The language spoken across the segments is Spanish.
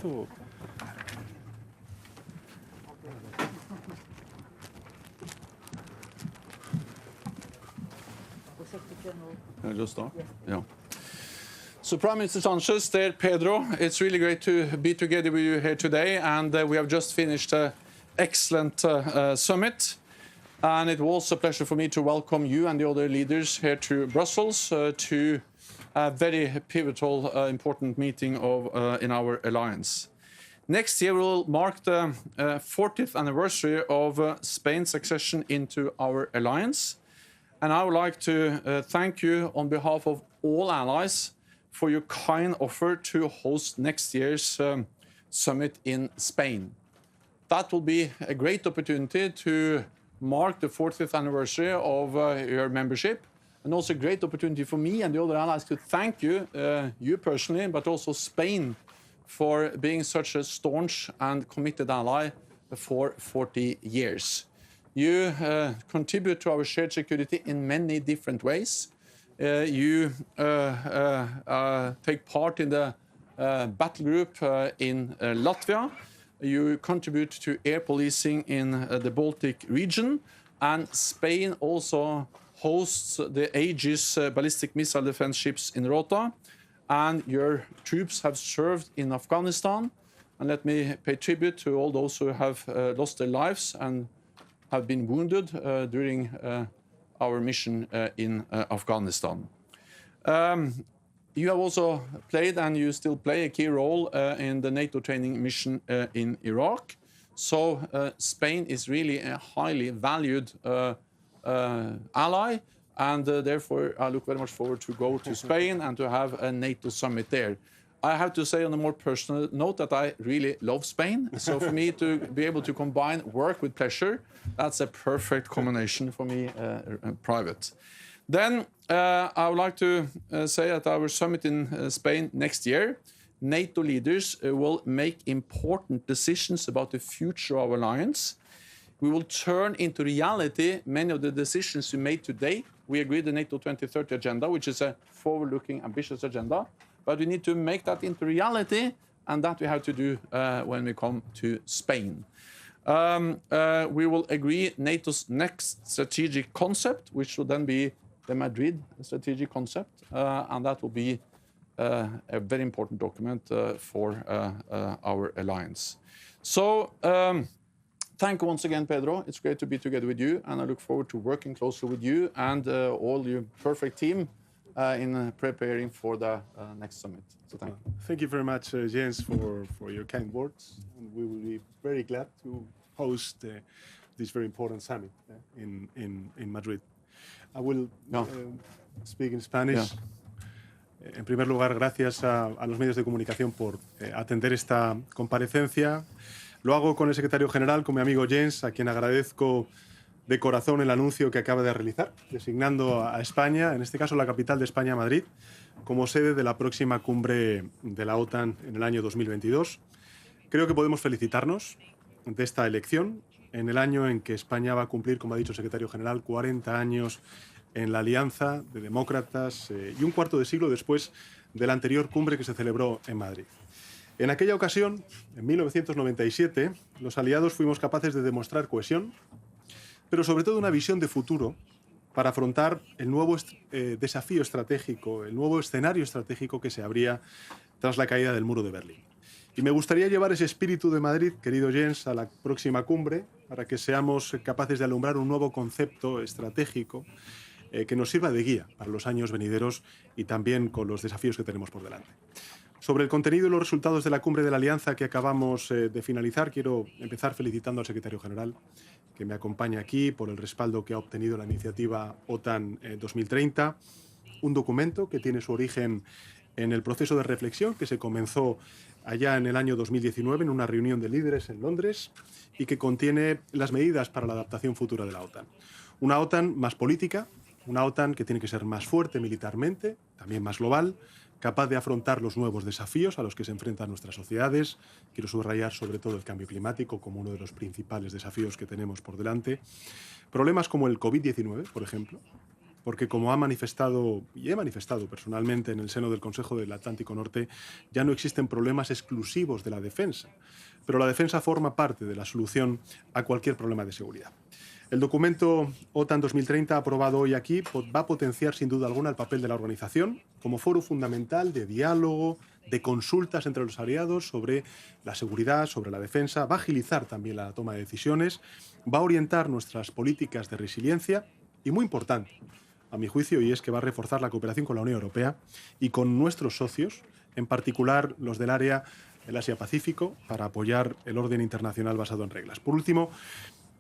O... Just start? Yeah. So Prime Minister Sánchez, dear Pedro, it's really great to be together with you here today, and we have just finished an excellent summit, and it was a pleasure for me to welcome you and the other leaders here to Brussels to a very pivotal, important meeting in our alliance. Next year will mark the 40th anniversary of Spain's accession into our alliance, and I would like to thank you on behalf of all allies for your kind offer to host next year's summit in Spain. That will be a great opportunity to mark the 40th anniversary of your membership, and also a great opportunity for me and the other allies to thank you, you personally, but also Spain, for being such a staunch and committed ally for 40 years. You contribute to our shared security in many different ways. You take part in the battle group in Latvia. You contribute to air policing in the Baltic region. And Spain also hosts the Aegis ballistic missile defense ships in Rota. And your troops have served in Afghanistan. And let me pay tribute to all those who have lost their lives and have been wounded during our mission in Afghanistan. You have also played, and you still play, a key role in the NATO training mission in Iraq. So Spain is really a highly valued ally, and therefore I look very much forward to go to Spain and to have a NATO summit there. I have to say on a more personal note that I really love Spain. So for me to be able to combine work with pleasure, that's a perfect combination for me, private. Then I would like to say at our summit in Spain next year, NATO leaders will make important decisions about the future of our alliance. We will turn into reality many of the decisions we made today. We agreed the NATO 2030 agenda, which is a forward-looking, ambitious agenda. But we need to make that into reality, and that we have to do when we come to Spain. We will agree NATO's next strategic concept, which will then be the Madrid strategic concept, and that will be a very important document for our alliance. So thank you once again, Pedro. It's great to be together with you, and I look forward to working closely with you and all your perfect team in preparing for the next summit. So thank you. Thank you very much, Jens, for your kind words. And we will be very glad to host this very important summit in Madrid. I will speak in Spanish. Yeah. En primer lugar, gracias a los medios de comunicación por atender esta comparecencia. Lo hago con el secretario general, con mi amigo Jens, a quien agradezco de corazón el anuncio que acaba de realizar, designando a España, en este caso la capital de España, Madrid, como sede de la próxima cumbre de la OTAN en el año 2022. Creo que podemos felicitarnos de esta elección en el año en que España va a cumplir, como ha dicho el secretario general, 40 años en la alianza de demócratas y un cuarto de siglo después de la anterior cumbre que se celebró en Madrid. En aquella ocasión, en 1997, los aliados fuimos capaces de demostrar cohesión, pero sobre todo una visión de futuro para afrontar el nuevo desafío estratégico, el nuevo escenario estratégico que se abría tras la caída del muro de Berlín. Y me gustaría llevar ese espíritu de Madrid, querido Jens, a la próxima cumbre, para que seamos capaces de alumbrar un nuevo concepto estratégico que nos sirva de guía para los años venideros y también con los desafíos que tenemos por delante. Sobre el contenido y los resultados de la cumbre de la Alianza que acabamos de finalizar, quiero empezar felicitando al secretario general que me acompaña aquí por el respaldo que ha obtenido la iniciativa OTAN 2030, un documento que tiene su origen en el proceso de reflexión que se comenzó allá en el año 2019 en una reunión de líderes en Londres y que contiene las medidas para la adaptación futura de la OTAN. Una OTAN más política, una OTAN que tiene que ser más fuerte militarmente, también más global, capaz de afrontar los nuevos desafíos a los que se enfrentan nuestras sociedades. Quiero subrayar sobre todo el cambio climático como uno de los principales desafíos que tenemos por delante. Problemas como el COVID-19, por ejemplo, porque como ha manifestado y he manifestado personalmente en el seno del Consejo del Atlántico Norte, ya no existen problemas exclusivos de la defensa, pero la defensa forma parte de la solución a cualquier problema de seguridad. El documento OTAN 2030 aprobado hoy aquí va a potenciar sin duda alguna el papel de la organización como foro fundamental de diálogo, de consultas entre los aliados sobre la seguridad, sobre la defensa, va a agilizar también la toma de decisiones, va a orientar nuestras políticas de resiliencia y, muy importante, a mi juicio, y es que va a reforzar la cooperación con la Unión Europea y con nuestros socios, en particular los del área del Asia-Pacífico, para apoyar el orden internacional basado en reglas. Por último,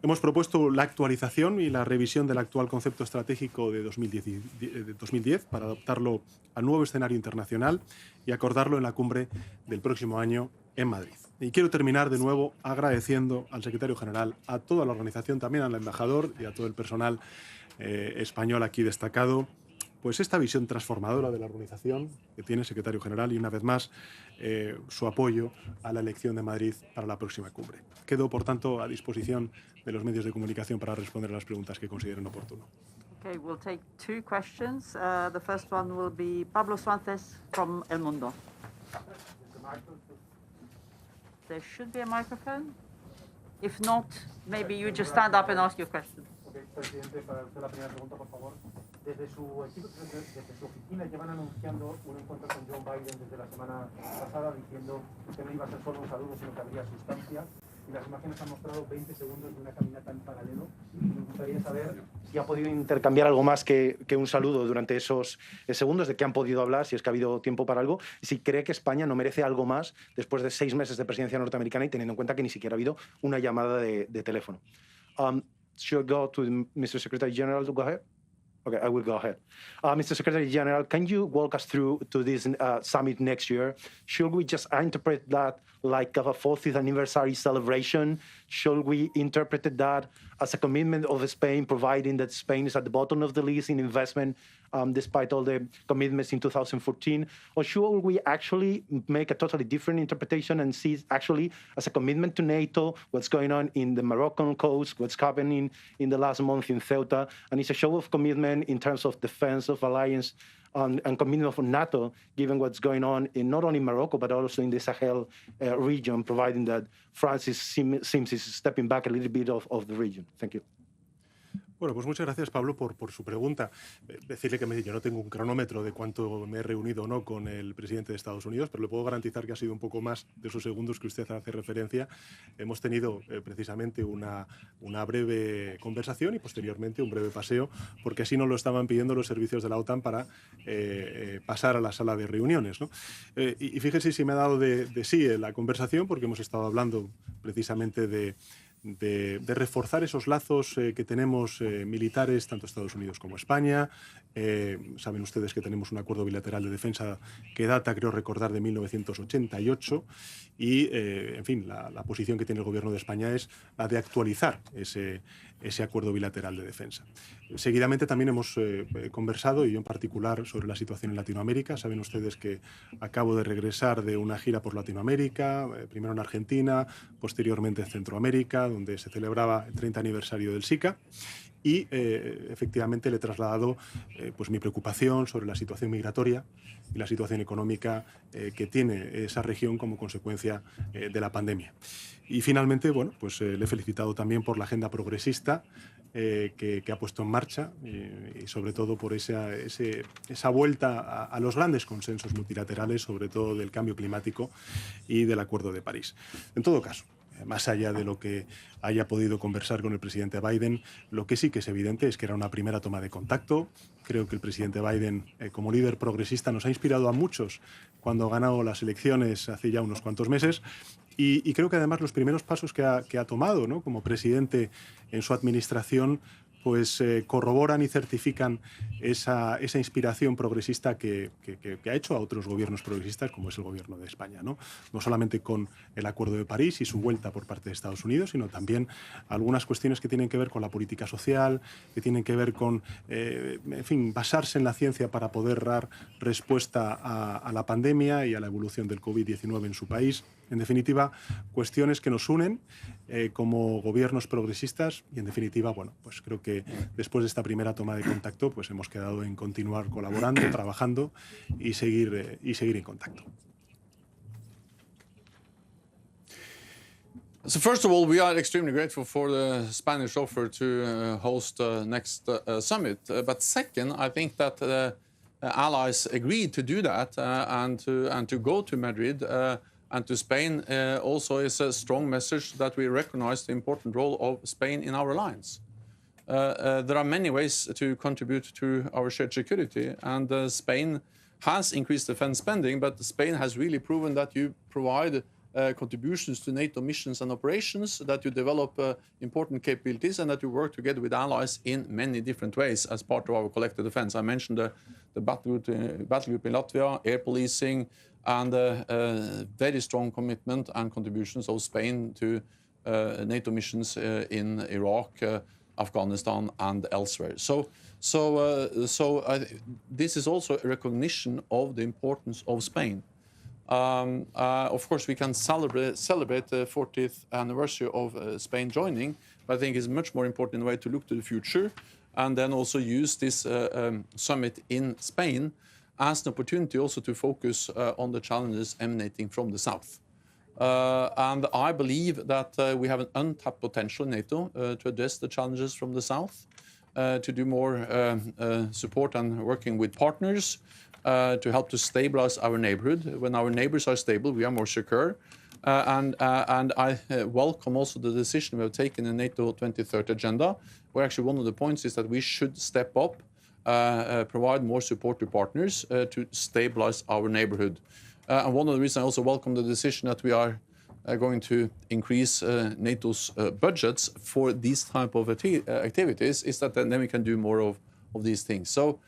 hemos propuesto la actualización y la revisión del actual concepto estratégico de 2010 para adaptarlo al nuevo escenario internacional y acordarlo en la cumbre del próximo año en Madrid. Y quiero terminar de nuevo agradeciendo al secretario general, a toda la organización, también al embajador y a todo el personal español aquí destacado, pues esta visión transformadora de la organización que tiene el secretario general y, una vez más, su apoyo a la elección de Madrid para la próxima cumbre. Quedo, por tanto, a disposición de los medios de comunicación para responder a las preguntas que consideren oportuno. Okay, we'll take two questions. The first one will be Pablo Sánchez from El Mundo. There should be a microphone. If not, maybe you just stand up and ask your question. Okay, presidente, para usted la primera pregunta, por favor. Desde su oficina llevan anunciando un encuentro con Joe Biden desde la semana pasada, diciendo que no iba a ser solo un saludo, sino que habría sustancia. Y las imágenes han mostrado 20 segundos de una caminata en paralelo. Me gustaría saber si ha podido intercambiar algo más que un saludo durante esos segundos, de qué han podido hablar, si es que ha habido tiempo para algo, y si cree que España no merece algo más después de 6 meses de presidencia norteamericana y teniendo en cuenta que ni siquiera ha habido una llamada de teléfono. Should I go to Mr. Secretary General to go ahead? Okay, I will go ahead. Mr. Secretary General, can you walk us through to this summit next year? Should we just interpret that like a 40th anniversary celebration? Should we interpret that as a commitment of Spain, providing that Spain is at the bottom of the list in investment, despite all the commitments in 2014? Or should we actually make a totally different interpretation and see it actually as a commitment to NATO, what's going on in the Moroccan coast, what's happening in the last month in Ceuta, and it's a show of commitment in terms of defense of alliance and commitment of NATO, given what's going on in not only Morocco, but also in the Sahel region, providing that France seems stepping back a little bit of the region. Thank you. Bueno, pues muchas gracias, Pablo, por su pregunta. Decirle que yo no tengo un cronómetro de cuánto me he reunido o no con el presidente de Estados Unidos, pero le puedo garantizar que ha sido un poco más de esos segundos que usted hace referencia. Hemos tenido precisamente una breve conversación y posteriormente un breve paseo, porque así nos lo estaban pidiendo los servicios de la OTAN para pasar a la sala de reuniones, ¿no? Y fíjese si me ha dado de sí la conversación, porque hemos estado hablando precisamente de reforzar esos lazos que tenemos militares, tanto Estados Unidos como España. Saben ustedes que tenemos un acuerdo bilateral de defensa que data, creo recordar, de 1988 y, en fin, la posición que tiene el Gobierno de España es la de actualizar ese acuerdo bilateral de defensa. Seguidamente también hemos conversado, y yo en particular, sobre la situación en Latinoamérica. Saben ustedes que acabo de regresar de una gira por Latinoamérica, primero en Argentina, posteriormente en Centroamérica, donde se celebraba el 30 aniversario del SICA. Y efectivamente le he trasladado pues mi preocupación sobre la situación migratoria y la situación económica que tiene esa región como consecuencia de la pandemia. Y finalmente, bueno, pues le he felicitado también por la agenda progresista que ha puesto en marcha y sobre todo por esa vuelta a los grandes consensos multilaterales, sobre todo del cambio climático y del Acuerdo de París. En todo caso, más allá de lo que haya podido conversar con el presidente Biden, lo que sí que es evidente es que era una primera toma de contacto. Creo que el presidente Biden, como líder progresista, nos ha inspirado a muchos cuando ganó las elecciones hace ya unos cuantos meses. Y creo que además los primeros pasos que ha tomado, ¿no?, como presidente en su administración, pues corroboran y certifican esa inspiración progresista que ha hecho a otros gobiernos progresistas, como es el gobierno de España, ¿no? No solamente con el Acuerdo de París y su vuelta por parte de Estados Unidos, sino también algunas cuestiones que tienen que ver con la política social, que tienen que ver con, en fin, basarse en la ciencia para poder dar respuesta a la pandemia y a la evolución del COVID-19 en su país. En definitiva, cuestiones que nos unen como gobiernos progresistas y, en definitiva, bueno, pues creo que después de esta primera toma de contacto, pues hemos quedado en continuar colaborando, trabajando y seguir en contacto. So first of all, we are extremely grateful for the Spanish offer to host the next summit. But second, I think that allies agreed to do that and to go to Madrid and to Spain also is a strong message that we recognize the important role of Spain in our alliance. There are many ways to contribute to our shared security, and Spain has increased defense spending, but Spain has really proven that you provide contributions to NATO missions and operations, that you develop important capabilities, and that you work together with allies in many different ways as part of our collective defense. I mentioned the battle group in Latvia, air policing, and very strong commitment and contributions of Spain to NATO missions in Iraq, Afghanistan, and elsewhere. So this is also a recognition of the importance of Spain. Of course, we can celebrate the 40th anniversary of Spain joining, but I think it's much more important way to look to the future and then also use this summit in Spain as an opportunity also to focus on the challenges emanating from the south. And I believe that we have an untapped potential in NATO to address the challenges from the south, to do more support and working with partners, to help to stabilize our neighborhood. When our neighbors are stable, we are more secure. And I welcome also the decision we have taken in NATO 2030 agenda, where actually one of the points is that we should step up, provide more support to partners to stabilize our neighborhood. And one of the reasons I also welcome the decision that we are going to increase NATO's budgets for these type of activities is that then we can do more of these things. So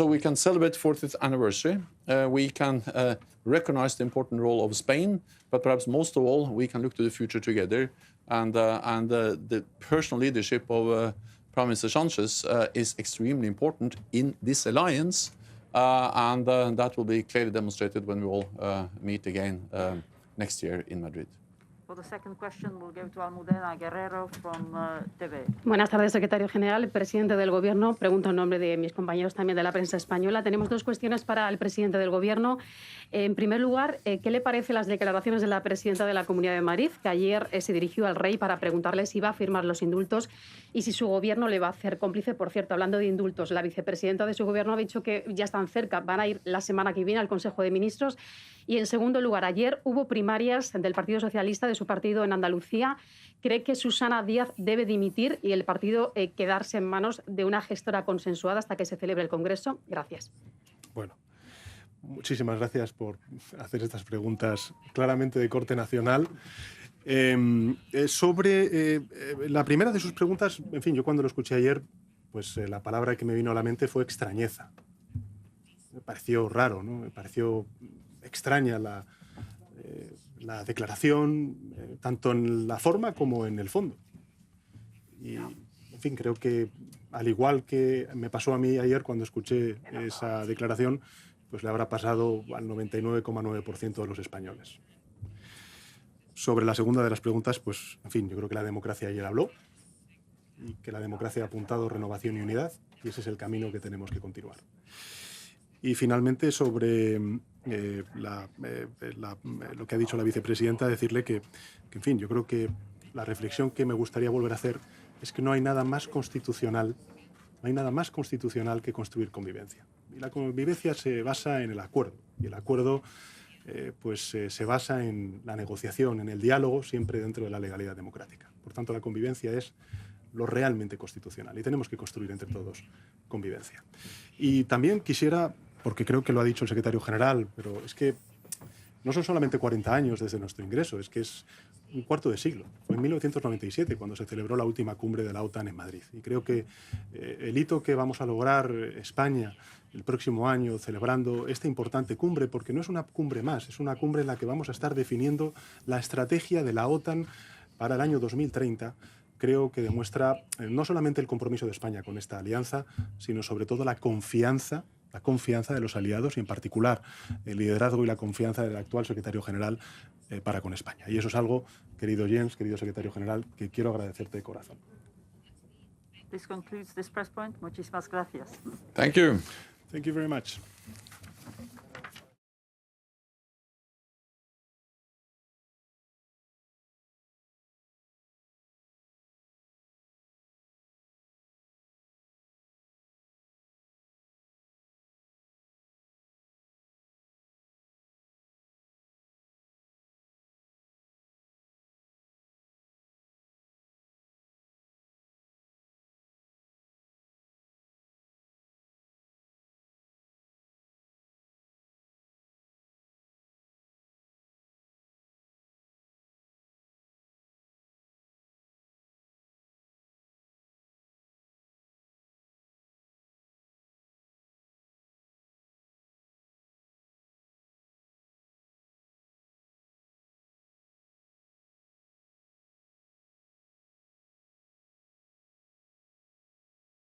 we can celebrate 40th anniversary. We can recognize the important role of Spain, but perhaps most of all, we can look to the future together. And the personal leadership of Prime Minister Sánchez is extremely important in this alliance, and that will be clearly demonstrated when we all meet again next year in Madrid. For the second question, we'll go to Almudena Guerrero from TV. Buenas tardes, secretario general, presidente del Gobierno. Pregunto en nombre de mis compañeros también de la prensa española. Tenemos dos cuestiones para el presidente del Gobierno. En primer lugar, ¿qué le parecen las declaraciones de la presidenta de la Comunidad de Madrid, que ayer se dirigió al rey para preguntarle si va a firmar los indultos y si su Gobierno le va a hacer cómplice? Por cierto, hablando de indultos, la vicepresidenta de su Gobierno ha dicho que ya están cerca, van a ir la semana que viene al Consejo de Ministros. Y en segundo lugar, ayer hubo primarias del Partido Socialista, de su partido en Andalucía. ¿Cree que Susana Díaz debe dimitir y el partido quedarse en manos de una gestora consensuada hasta que se celebre el Congreso? Gracias. Bueno, muchísimas gracias por hacer estas preguntas claramente de corte nacional. Sobre la primera de sus preguntas, en fin, yo cuando lo escuché ayer, pues la palabra que me vino a la mente fue extrañeza. Me pareció raro, ¿no? Me pareció extraña la declaración, tanto en la forma como en el fondo. Y, en fin, creo que al igual que me pasó a mí ayer cuando escuché esa declaración, pues le habrá pasado al 99,9% de los españoles. Sobre la segunda de las preguntas, pues, en fin, yo creo que la democracia ayer habló y que la democracia ha apuntado renovación y unidad, y ese es el camino que tenemos que continuar. Y finalmente, sobre lo que ha dicho la vicepresidenta, decirle que, en fin, yo creo que la reflexión que me gustaría volver a hacer es que no hay nada más constitucional, que construir convivencia. Y la convivencia se basa en el acuerdo, y el acuerdo se basa en la negociación, en el diálogo, siempre dentro de la legalidad democrática. Por tanto, la convivencia es lo realmente constitucional y tenemos que construir entre todos convivencia. Y también quisiera, porque creo que lo ha dicho el secretario general, pero es que no son solamente 40 años desde nuestro ingreso, es que es un cuarto de siglo. Fue en 1997 cuando se celebró la última cumbre de la OTAN en Madrid. Y creo que el hito que vamos a lograr España el próximo año celebrando esta importante cumbre, porque no es una cumbre más, es una cumbre en la que vamos a estar definiendo la estrategia de la OTAN para el año 2030, creo que demuestra no solamente el compromiso de España con esta alianza, sino sobre todo la confianza la confianza de los aliados y, en particular, el liderazgo y la confianza del actual secretario general para con España. Y eso es algo, querido Jens, querido secretario general, que quiero agradecerte de corazón. This concludes this press point. Muchísimas gracias. Thank you. Thank you very much.